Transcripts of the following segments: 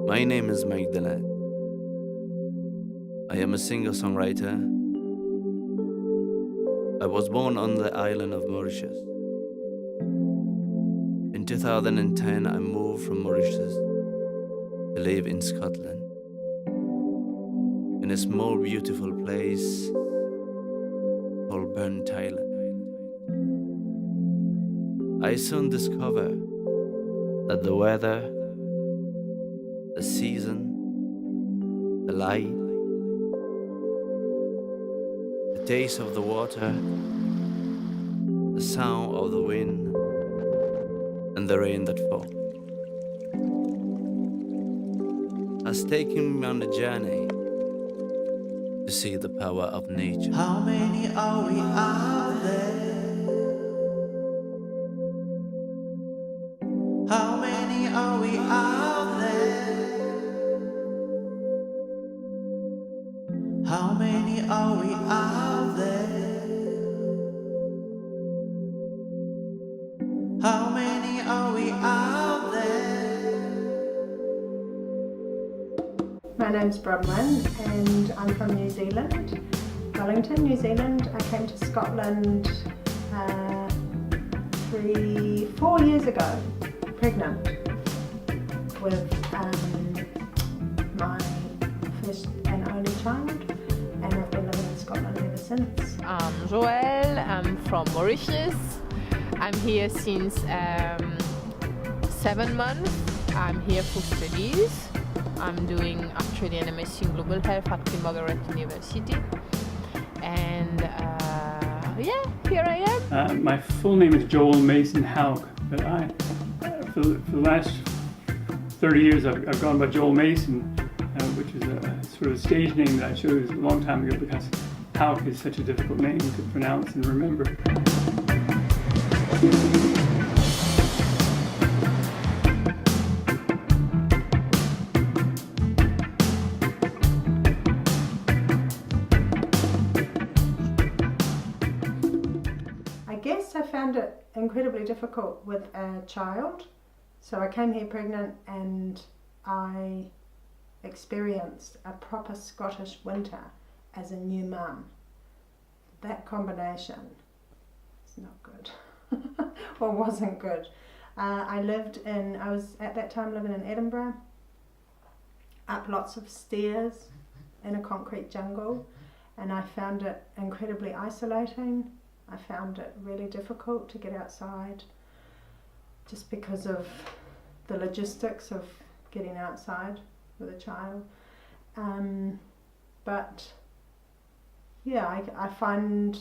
My name is Magdalene. I am a singer-songwriter. I was born on the island of Mauritius. In 2010, I moved from Mauritius to live in Scotland, in a small, beautiful place called Thailand. I soon discovered that the weather, the season, the light, the taste of the water, the sound of the wind, and the rain that falls has taken me on a journey to see the power of nature. How many are we out there? How many are we out there? How many are we out there? How many are we out there? My name's Bronwyn and I'm from New Zealand, Wellington, New Zealand. I came to Scotland 4 years ago, pregnant with my first and only child, and I've been living in Scotland ever since. I'm Joelle, I'm from Mauritius. I'm here since 7 months. I'm here for studies. I'm doing actually an MSc in Global Health at Queen Margaret University. And yeah, here I am. My full name is Joel Mason Haug, but for the last 30 years I've gone by Joel Mason, which is a sort of stage name that I chose a long time ago because Haug is such a difficult name to pronounce and remember. I guess I found it incredibly difficult with a child. So I came here pregnant and I experienced a proper Scottish winter as a new mum. That combination is not good, or wasn't good. I was at that time living in Edinburgh, up lots of stairs in a concrete jungle, and I found it incredibly isolating. I found it really difficult to get outside just because of the logistics of getting outside with a child. But yeah, I find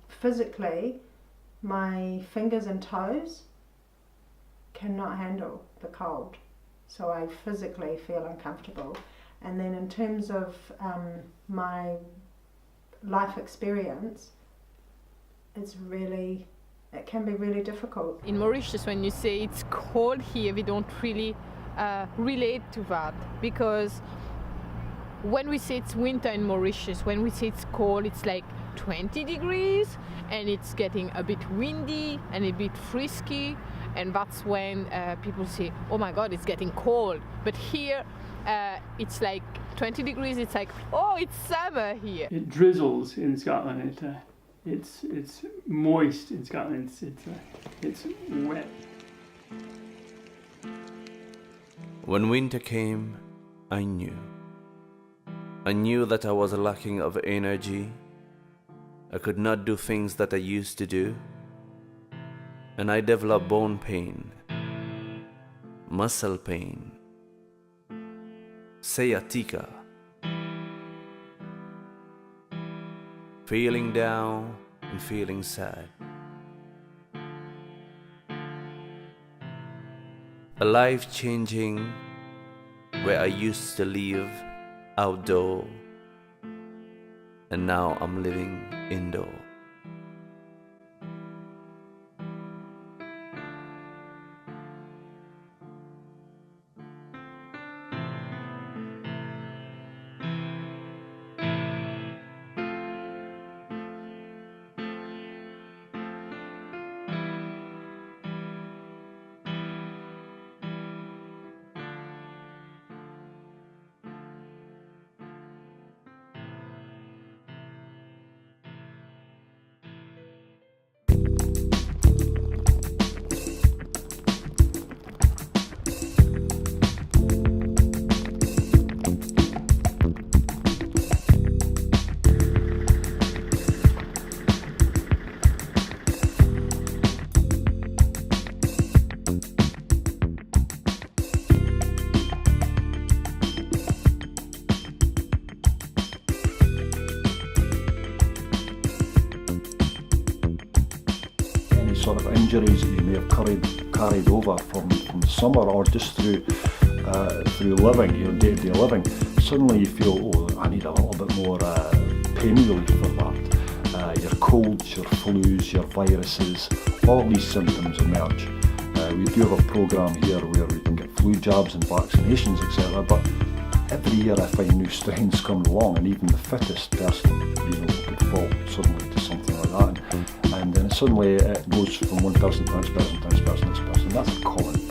physically my fingers and toes cannot handle the cold. So I physically feel uncomfortable. And then in terms of my life experience, it can be really difficult. In Mauritius, when you say it's cold here, we don't really relate to that, because when we say it's winter in Mauritius, when we say it's cold, it's like 20 degrees and it's getting a bit windy and a bit frisky, and that's when people say, oh my god, it's getting cold. But here it's like 20 degrees, it's like, oh, it's summer here. It drizzles in Scotland. It's moist in Scotland. It's wet. When winter came, I knew that I was lacking of energy. I could not do things that I used to do, and I developed bone pain, muscle pain, sciatica, feeling down and feeling sad. A life changing where I used to live outdoor, and now I'm living indoor. injuries that you may have carried over from the summer, or just through living, your day-to-day living, suddenly you feel, oh, I need a little bit more pain relief for that. Your colds, your flus, your viruses, all these symptoms emerge. We do have a programme here where we can get flu jabs and vaccinations, etc. But every year I find new strains coming along, and even the fittest person, could fall suddenly to something like that. And then suddenly it goes from one person to the next person, to the next person, to the next person. That's a common thing.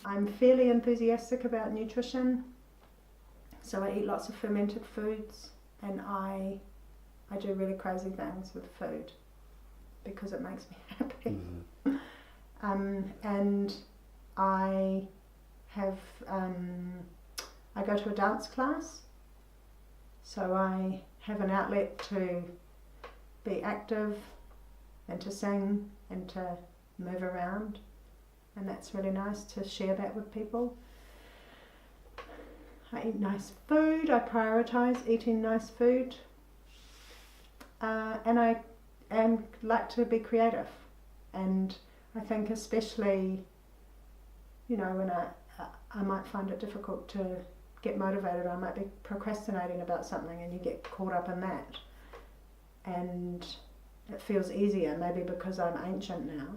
I'm fairly enthusiastic about nutrition, so I eat lots of fermented foods, and I do really crazy things with food because it makes me happy. And I have I go to a dance class, so I have an outlet to be active and to sing and to move around. And that's really nice to share that with people. I eat nice food, I prioritise eating nice food, and I like to be creative. And I think especially, when I might find it difficult to get motivated, I might be procrastinating about something and you get caught up in that. And it feels easier, maybe because I'm ancient now,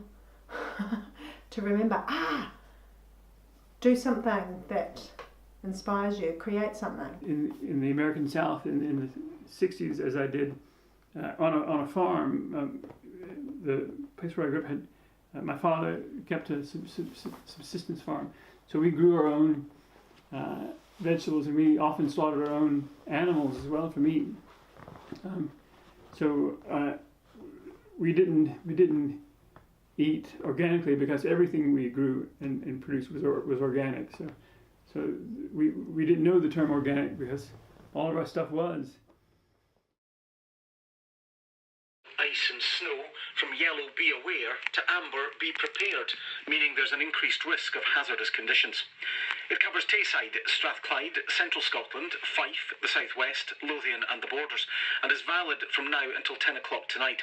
to remember, do something that inspires you, create something. In the American South, in the 60s, as I did on a farm, the place where I grew up had, my father kept a subsistence farm, so we grew our own vegetables, and we often slaughtered our own animals as well for meat. So we didn't eat organically because everything we grew and produced was organic. So we didn't know the term organic because all of our stuff was. Ice and snow, from yellow, be aware, to amber, be prepared, meaning there's an increased risk of hazardous conditions. It covers Tayside, Strathclyde, Central Scotland, Fife, the South West, Lothian and the Borders, and is valid from now until 10 o'clock tonight.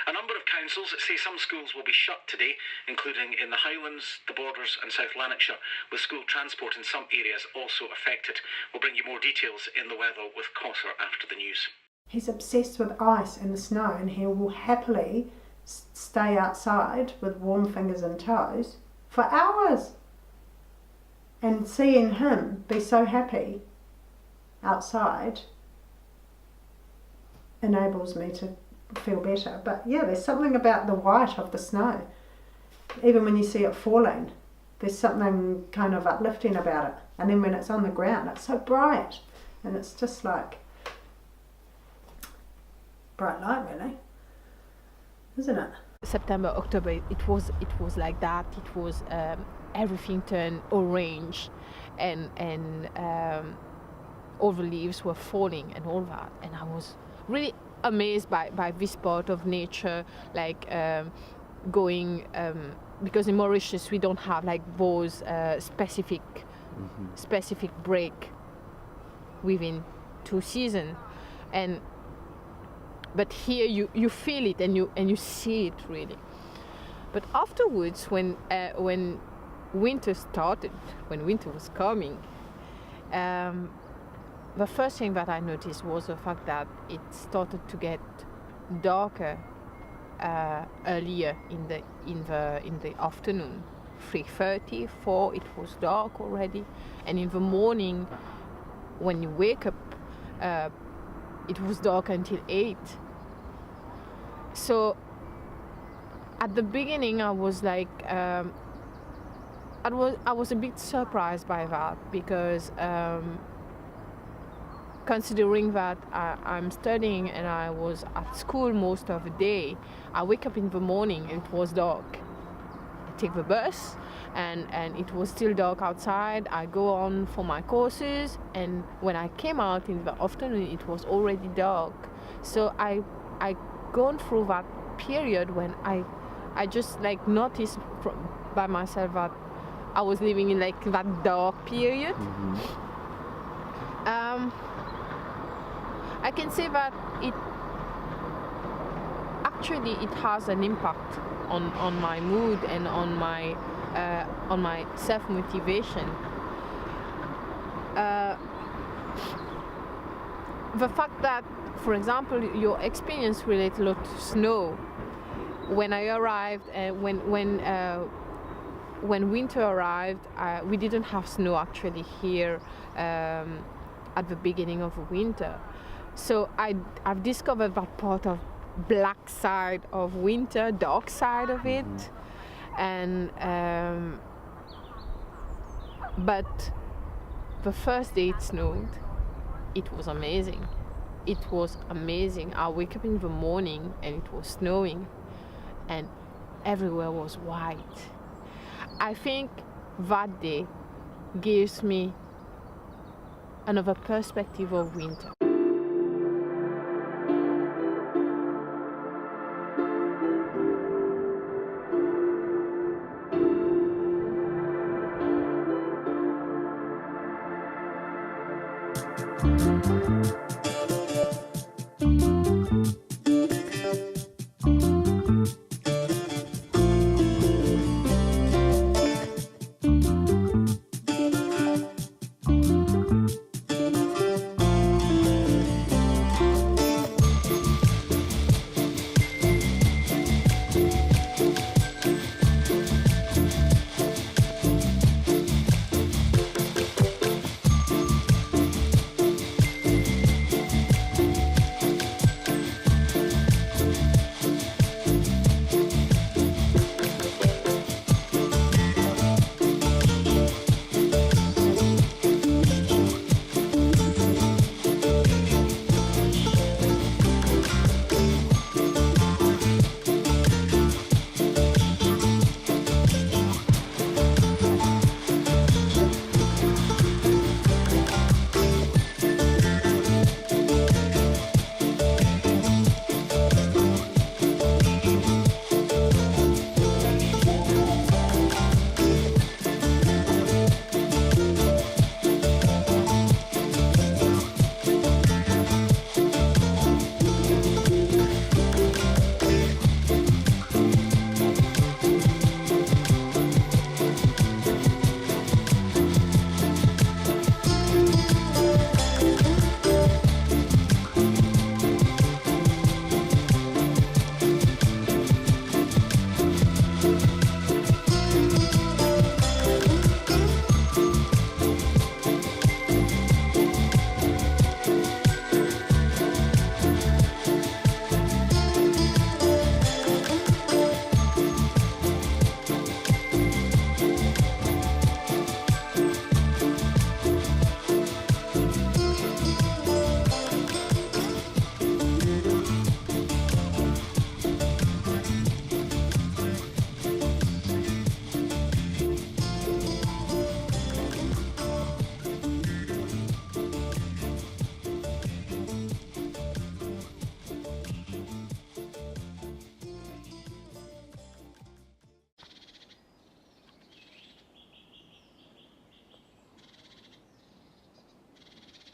A number of councils say some schools will be shut today, including in the Highlands, the Borders and South Lanarkshire, with school transport in some areas also affected. We'll bring you more details in the weather with Cosser after the news. He's obsessed with ice and the snow, and he will happily stay outside with warm fingers and toes for hours. And seeing him be so happy outside enables me to feel better. But yeah, there's something about the white of the snow. Even when you see it falling, there's something kind of uplifting about it. And then when it's on the ground, it's so bright. And it's just like bright light, really, isn't it? September, October, it was like that. It was everything turned orange, and all the leaves were falling and all that. And I was really amazed by this part of nature, like going because in Mauritius we don't have like those specific break within 2 seasons, but here you feel it and you see it really. But afterwards, when winter started, when winter was coming, the first thing that I noticed was the fact that it started to get darker earlier in the afternoon, 3:30, 4. It was dark already, and in the morning, when you wake up, it was dark until 8. So at the beginning, I was like, I was a bit surprised by that, because considering that I'm studying and I was at school most of the day, I wake up in the morning and it was dark. I take the bus and it was still dark outside. I go on for my courses, and when I came out in the afternoon, it was already dark. So I gone through that period when I just like noticed by myself that I was living in like that dark period. I can say that it has an impact on my mood and on my self-motivation. The fact that, for example, your experience relates a lot to snow. When I arrived, when winter arrived, we didn't have snow actually here at the beginning of the winter. So I've discovered that part of black side of winter, dark side of it, and but the first day it snowed, it was amazing. It was amazing. I wake up in the morning and it was snowing, and everywhere was white. I think that day gives me another perspective of winter.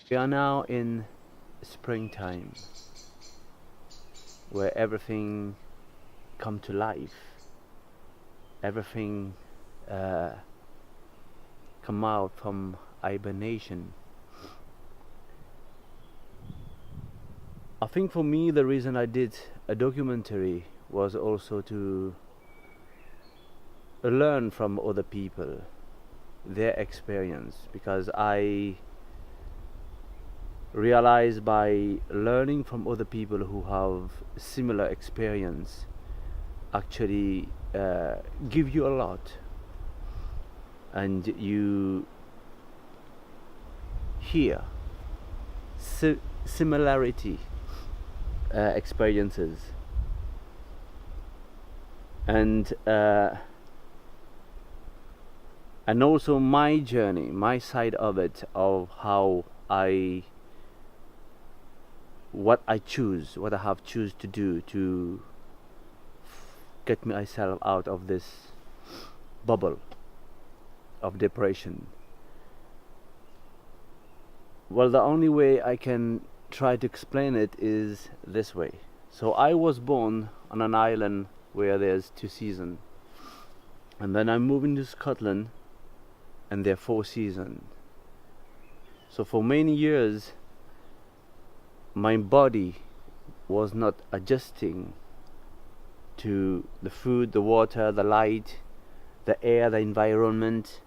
We are now in springtime, where everything come to life. Everything come out from hibernation. I think for me the reason I did a documentary was also to learn from other people, their experience, because I realized by learning from other people who have similar experience actually give you a lot, and you hear similarity experiences, and also my journey, my side of it, of how what I have choose to do to get myself out of this bubble of depression. Well, the only way I can try to explain it is this way. So I was born on an island where there's 2 seasons, and then I moved into Scotland and there are 4 seasons. So for many years my body was not adjusting to the food, the water, the light, the air, the environment,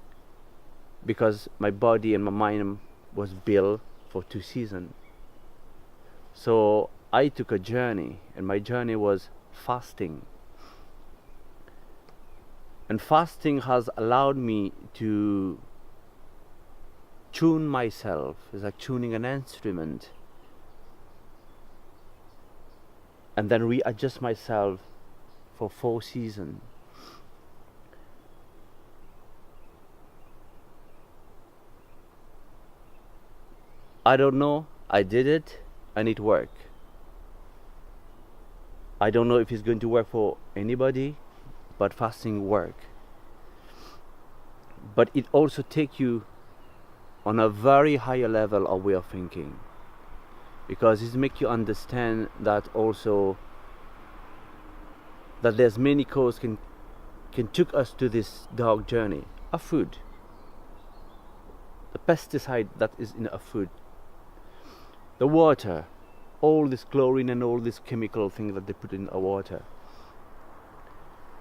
because my body and my mind was built for 2 seasons. So I took a journey, and my journey was fasting. And fasting has allowed me to tune myself. It's like tuning an instrument, and then readjust myself for 4 seasons. I don't know, I did it and it worked. I don't know if it's going to work for anybody, but fasting work. But it also takes you on a very higher level of way of thinking, because it makes you understand that also that there's many causes can took us to this dark journey. A food, the pesticide that is in a food, the water, all this chlorine and all this chemical thing that they put in our water,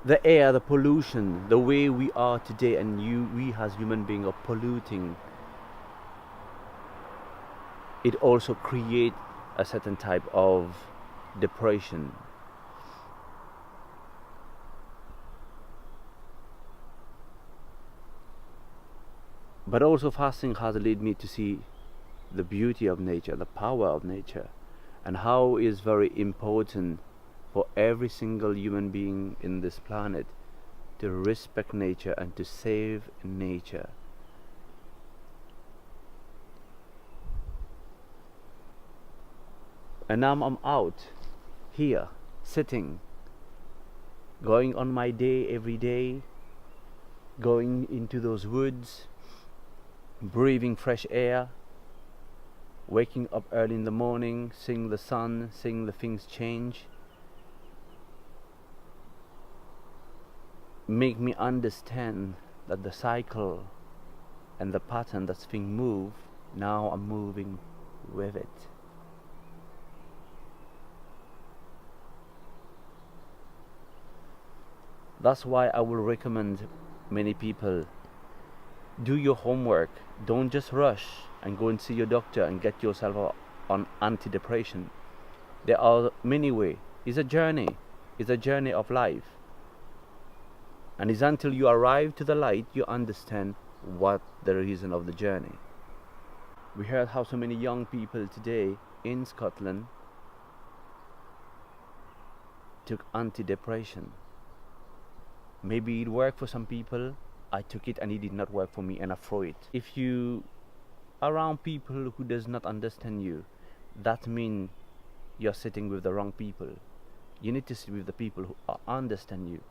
the air, the pollution, the way we are today, and we as human beings are polluting. It also creates a certain type of depression. But also fasting has led me to see the beauty of nature, the power of nature, and how it is very important for every single human being in this planet to respect nature and to save nature. And now I'm out here, sitting, going on my day every day, going into those woods, breathing fresh air, waking up early in the morning, seeing the sun, seeing the things change, make me understand that the cycle and the pattern that's being moved, now I'm moving with it. That's why I will recommend many people, do your homework. Don't just rush and go and see your doctor and get yourself on antidepressant. There are many ways. It's a journey. It's a journey of life. And it's until you arrive to the light you understand what the reason of the journey. We heard how so many young people today in Scotland took antidepressant. Maybe it worked for some people. I took it and it did not work for me, and I throw it. If you are around people who does not understand you, that means you're sitting with the wrong people. You need to sit with the people who understand you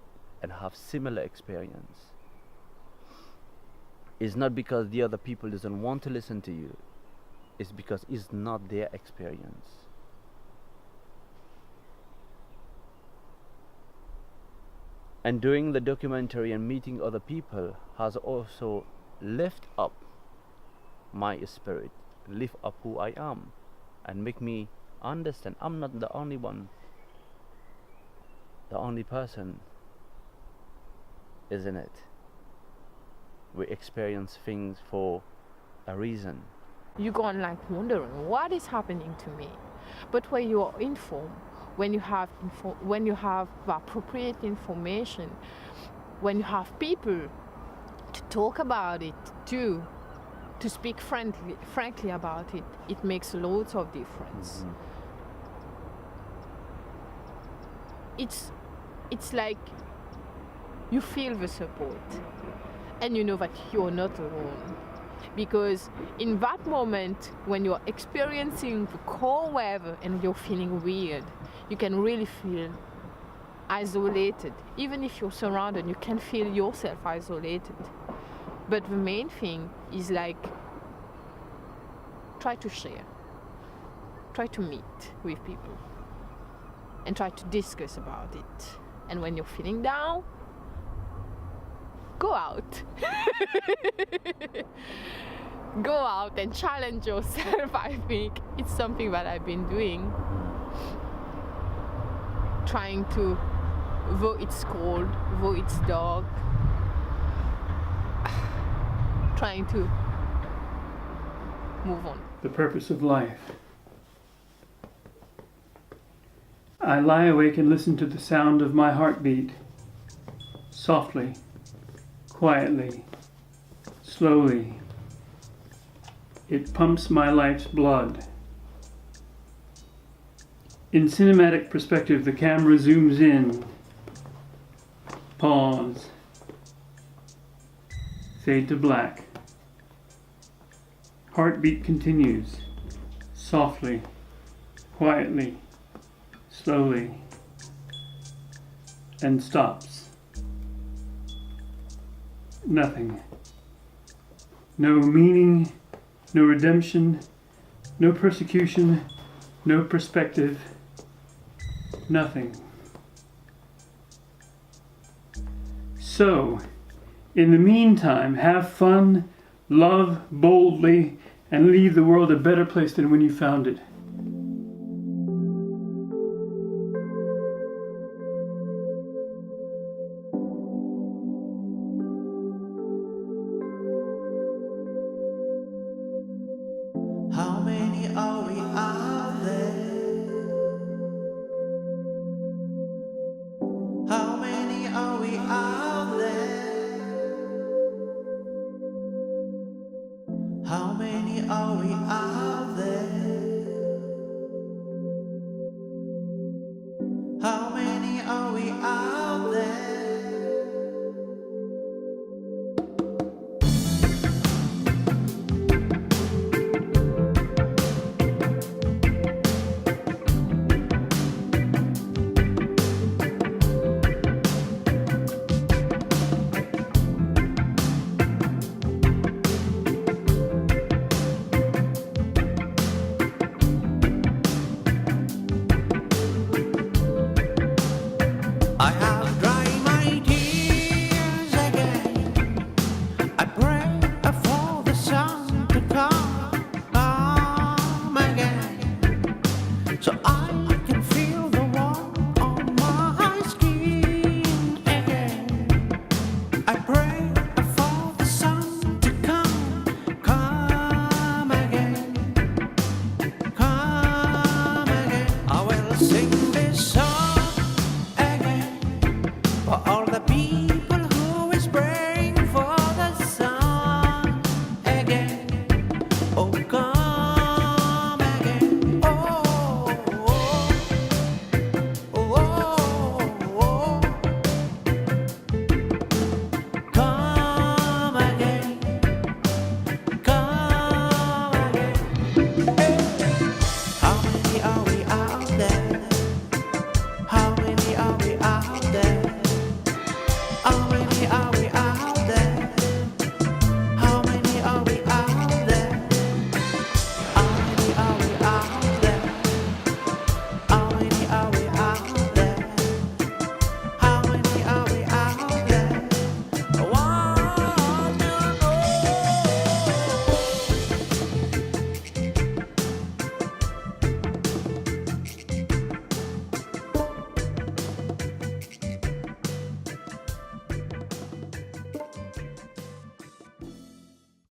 and have similar experience. It's not because the other people doesn't want to listen to you. It's because it's not their experience. And doing the documentary and meeting other people has also lift up my spirit, lift up who I am, and make me understand I'm not the only one the only person is in it. We experience things for a reason. You go on like wondering what is happening to me. But when you are informed, when you have the appropriate information, when you have people to talk about it, to speak frankly about it, it makes loads of difference. It's like you feel the support, and you know that you're not alone. Because in that moment, when you're experiencing the cold weather and you're feeling weird, you can really feel isolated. Even if you're surrounded, you can feel yourself isolated. But the main thing is like, try to share, try to meet with people, and try to discuss about it. And when you're feeling down, go out. Go out and challenge yourself. I think it's something that I've been doing. Trying to, though it's cold, though it's dark, trying to move on. The purpose of life. I lie awake and listen to the sound of my heartbeat. Softly, quietly, slowly. It pumps my life's blood. In cinematic perspective, the camera zooms in. Pause. Fade to black. Heartbeat continues. Softly, quietly, slowly, and stops. Nothing. No meaning, no redemption, no persecution, no perspective, nothing. So, in the meantime, have fun, love boldly, and leave the world a better place than when you found it. How many are we out there? How many are we out there? How many are we